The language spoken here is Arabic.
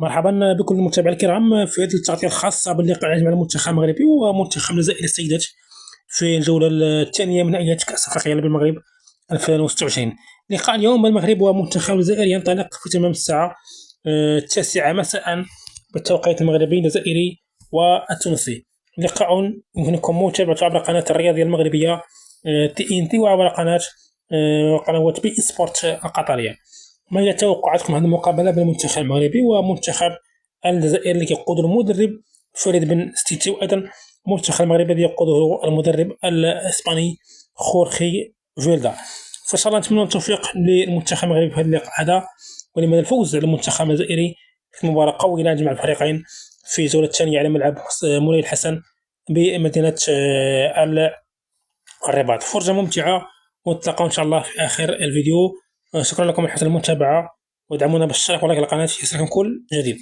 مرحبا بكل المتابعين الكرام في هذه التغطية الخاصة باللقاء مع المنتخب المغربي ومنتخب الجزائر السيدات في الجولة الثانية من نهائيات كأس أفريقيا بالمغرب 2026. لقاء اليوم المغرب ومنتخب الجزائر ينطلق في تمام الساعة 9 مساء بالتوقيت المغربي الجزائري والتونسي. لقاء يمكنكم متابعته عبر قناة الرياضية المغربية تي ان تي وعبر قناة قنوات بي سبورت القطرية. ما هي توقعاتكم عن المقابلة بين المنتخب المغربي ومنتخب الجزائر اللي كيقوده المدرب فريد بن ستيتي، وأيضا المنتخب المغربي الذي يقوده المدرب الإسباني خورخي فيلدا؟ فإن شاء الله نتمنى التوفيق للمنتخب المغربي في هذا اللقاء هذا، ولماذا الفوز على المنتخب الجزائري في مباراة قوية لجميع الفريقين في الجولة الثانية على ملعب مولاي الحسن بمدينة الرباط. فرجة ممتعة، ونتلاقاو إن شاء الله في آخر الفيديو. شكرا لكم على حسن المتابعة، ودعمونا بالاشتراك ولايك القناة يصلكم كل جديد.